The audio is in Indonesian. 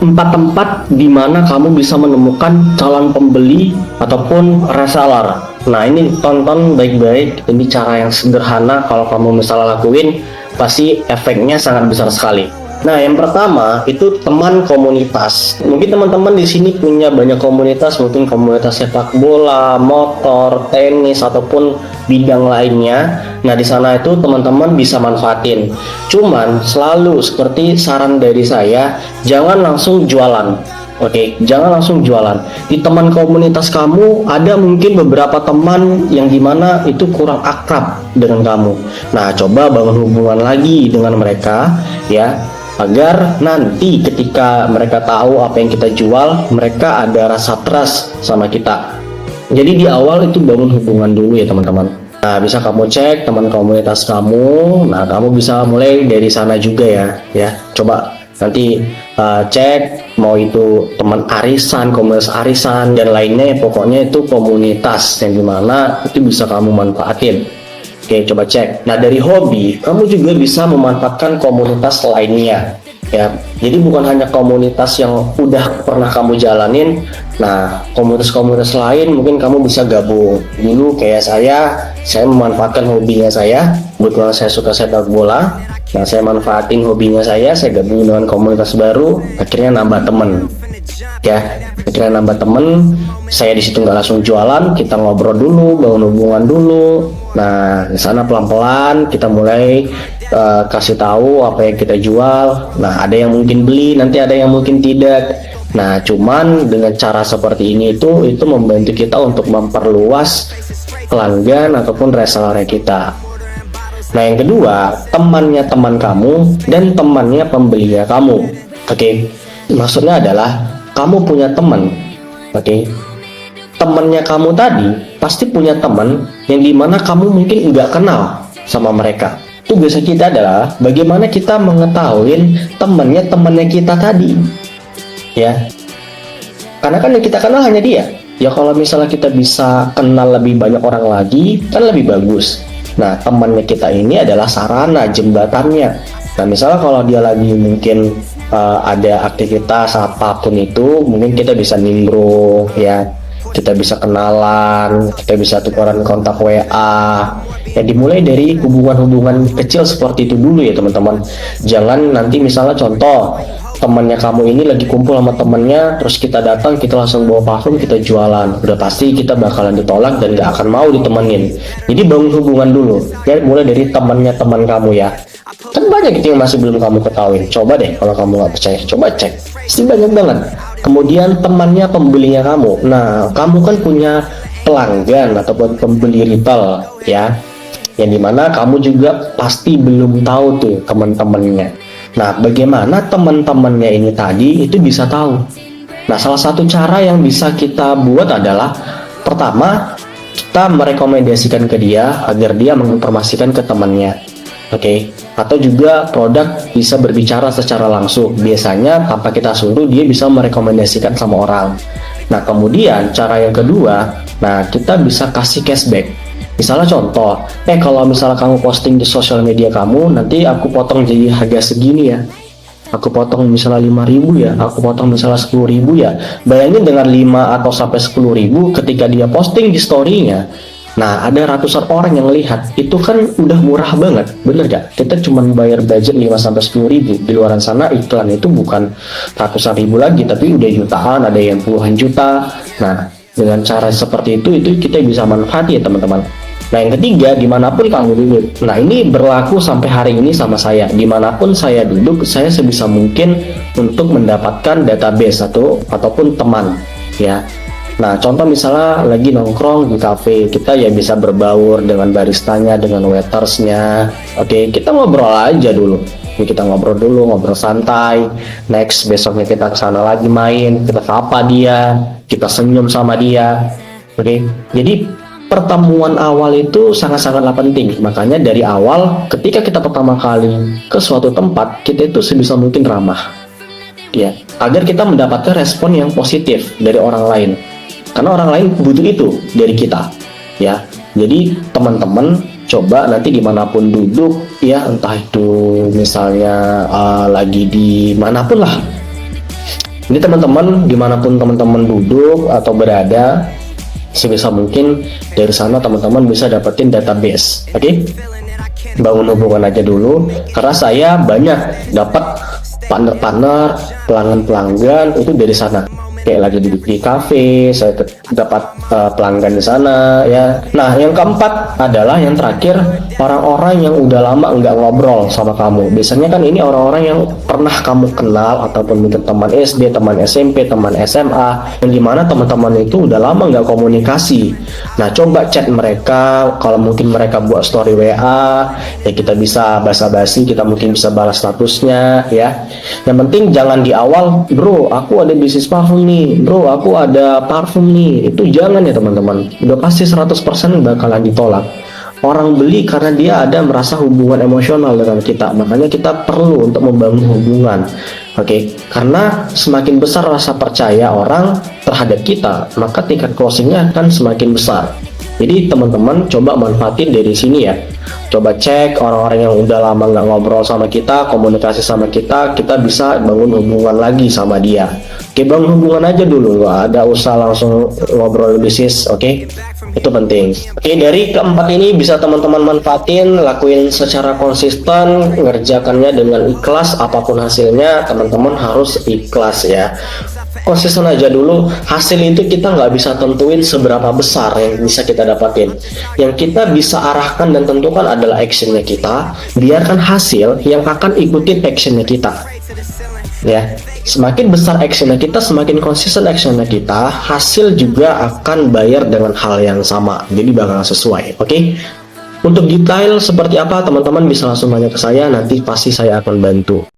empat tempat di mana kamu bisa menemukan calon pembeli ataupun reseller. Nah, ini tonton baik-baik. Ini cara yang sederhana, kalau kamu misalnya lakuin pasti efeknya sangat besar sekali. Nah, yang pertama itu teman komunitas. Mungkin teman-teman di sini punya banyak komunitas, mungkin komunitas sepak bola, motor, tenis ataupun bidang lainnya. Nah, di sana itu teman-teman bisa manfaatin. Cuman selalu seperti saran dari saya, jangan langsung jualan. Oke, jangan langsung jualan. Di teman komunitas kamu ada mungkin beberapa teman yang dimana itu kurang akrab dengan kamu. Nah, coba bangun hubungan lagi dengan mereka ya, agar nanti ketika mereka tahu apa yang kita jual, mereka ada rasa trust sama kita. Jadi di awal itu bangun hubungan dulu ya teman-teman. Nah, bisa kamu cek teman komunitas kamu. Nah, kamu bisa mulai dari sana juga ya. Coba nanti cek mau itu teman arisan, komunitas arisan dan lainnya. Pokoknya itu komunitas yang dimana itu bisa kamu manfaatin. Oke, coba cek. Nah, dari hobi, kamu juga bisa memanfaatkan komunitas lainnya. Ya, jadi bukan hanya komunitas yang udah pernah kamu jalanin. Nah, komunitas-komunitas lain mungkin kamu bisa gabung. Dulu kayak saya memanfaatkan hobinya saya. Kebetulan saya suka sepak bola. Nah, saya manfaatin hobinya saya gabung dengan komunitas baru. Akhirnya nambah temen. Ya, akhirnya nambah temen. Saya di situ nggak langsung jualan, kita ngobrol dulu, bangun hubungan dulu. Nah, di sana pelan-pelan kita mulai kasih tahu apa yang kita jual. Nah, ada yang mungkin beli, nanti ada yang mungkin tidak. Nah, cuman dengan cara seperti ini itu membantu kita untuk memperluas pelanggan ataupun reseller kita. Nah, yang kedua, temannya teman kamu dan temannya pembelinya kamu. Oke, maksudnya adalah kamu punya teman. Oke, temannya kamu tadi pasti punya teman yang dimana kamu mungkin nggak kenal sama mereka. Tugas kita adalah bagaimana kita mengetahui temannya kita tadi, ya. Karena kan yang kita kenal hanya dia. Ya, kalau misalnya kita bisa kenal lebih banyak orang lagi, kan lebih bagus. Nah, temannya kita ini adalah sarana jembatannya. Nah, misalnya kalau dia lagi mungkin ada aktivitas apapun itu, mungkin kita bisa nimbrung ya, kita bisa kenalan, kita bisa tukeran kontak WA. Ya, dimulai dari hubungan-hubungan kecil seperti itu dulu ya teman-teman. Jangan nanti misalnya contoh temannya kamu ini lagi kumpul sama temannya, terus kita datang, kita langsung bawa parfum, kita jualan. Udah pasti kita bakalan ditolak dan gak akan mau ditemenin. Jadi bangun hubungan dulu ya, mulai dari temannya teman kamu ya. Kan banyak yang masih belum kamu ketahui. Coba deh, kalau kamu nggak percaya, coba cek. Pasti banyak banget. Kemudian temannya pembelinya kamu. Nah, kamu kan punya pelanggan ataupun pembeli retail ya, yang dimana kamu juga pasti belum tahu tuh teman-temannya. Nah, bagaimana teman-temannya ini tadi itu bisa tahu? Nah, salah satu cara yang bisa kita buat adalah pertama, kita merekomendasikan ke dia agar dia menginformasikan ke temannya. Oke, atau juga produk bisa berbicara secara langsung. Biasanya tanpa kita suruh dia bisa merekomendasikan sama orang. Nah, kemudian cara yang kedua, nah kita bisa kasih cashback. Misalnya contoh, kalau misalnya kamu posting di sosial media kamu, nanti aku potong jadi harga segini ya. Aku potong misalnya 5.000 ya, aku potong misalnya 10.000 ya. Bayangin dengan 5 atau sampai 10.000 ketika dia posting di story-nya. Nah, ada ratusan orang yang lihat, itu kan udah murah banget, bener gak? Kita cuma bayar budget 5-10 ribu, di luar sana iklan itu bukan ratusan ribu lagi, tapi udah jutaan, ada yang puluhan juta. Nah, dengan cara seperti itu kita bisa manfaati ya teman-teman. Nah, yang ketiga, dimanapun kamu duduk. Nah, ini berlaku sampai hari ini sama saya. Dimanapun saya duduk, saya sebisa mungkin untuk mendapatkan database ataupun teman ya. Nah, contoh misalnya lagi nongkrong di cafe, kita ya bisa berbaur dengan baristanya, dengan waitersnya. Oke, kita ngobrol aja dulu. Kita ngobrol dulu, ngobrol santai. Next, besoknya kita kesana lagi main, kita sapa dia, kita senyum sama dia. Oke, jadi pertemuan awal itu sangat-sangatlah penting. Makanya dari awal, ketika kita pertama kali ke suatu tempat, kita itu sebisa mungkin ramah. Ya, agar kita mendapatkan respon yang positif dari orang lain. Karena orang lain butuh itu dari kita ya. Jadi teman-teman coba nanti dimanapun duduk ya, entah itu misalnya lagi di manapun lah, Jadi teman-teman, dimanapun teman-teman duduk atau berada, sebisa mungkin dari sana teman-teman bisa dapetin database. Oke? Bangun hubungan aja dulu, karena saya banyak dapat partner-partner, pelanggan-pelanggan itu dari sana. Kayak lagi duduk di kafe, saya dapat pelanggan di sana ya. Nah, yang keempat adalah yang terakhir, orang-orang yang udah lama nggak ngobrol sama kamu. Biasanya kan ini orang-orang yang pernah kamu kenal ataupun mungkin teman SD, teman SMP, teman SMA, yang dimana teman-teman itu udah lama nggak komunikasi. Nah, coba chat mereka. Kalau mungkin mereka buat story WA, ya kita bisa basa-basi, kita mungkin bisa balas statusnya ya. Yang penting jangan di awal, bro, aku ada bisnis parfum nih, bro, aku ada parfum nih. Itu jangan ya teman-teman. Udah pasti 100% bakalan ditolak. Orang beli karena dia ada merasa hubungan emosional dengan kita. Makanya kita perlu untuk membangun hubungan. Oke, karena semakin besar rasa percaya orang terhadap kita, maka tingkat closingnya akan semakin besar. Jadi teman-teman coba manfaatin dari sini ya. Coba cek orang-orang yang udah lama nggak ngobrol sama kita, komunikasi sama kita bisa bangun hubungan lagi sama dia. Oke, bangun hubungan aja dulu, nggak ada usah langsung ngobrol bisnis. Oke, itu penting. Oke, dari keempat ini bisa teman-teman manfaatin, lakuin secara konsisten, ngerjakannya dengan ikhlas. Apapun hasilnya, teman-teman harus ikhlas ya. Konsisten aja dulu. Hasil itu kita nggak bisa tentuin seberapa besar yang bisa kita dapatin. Yang kita bisa arahkan dan tentukan adalah actionnya kita. Biarkan hasil yang akan ikutin actionnya kita ya. Semakin besar actionnya kita, semakin konsisten actionnya kita, hasil juga akan bayar dengan hal yang sama. Jadi bakal sesuai. Oke? Untuk detail seperti apa teman-teman bisa langsung tanya ke saya, nanti pasti saya akan bantu.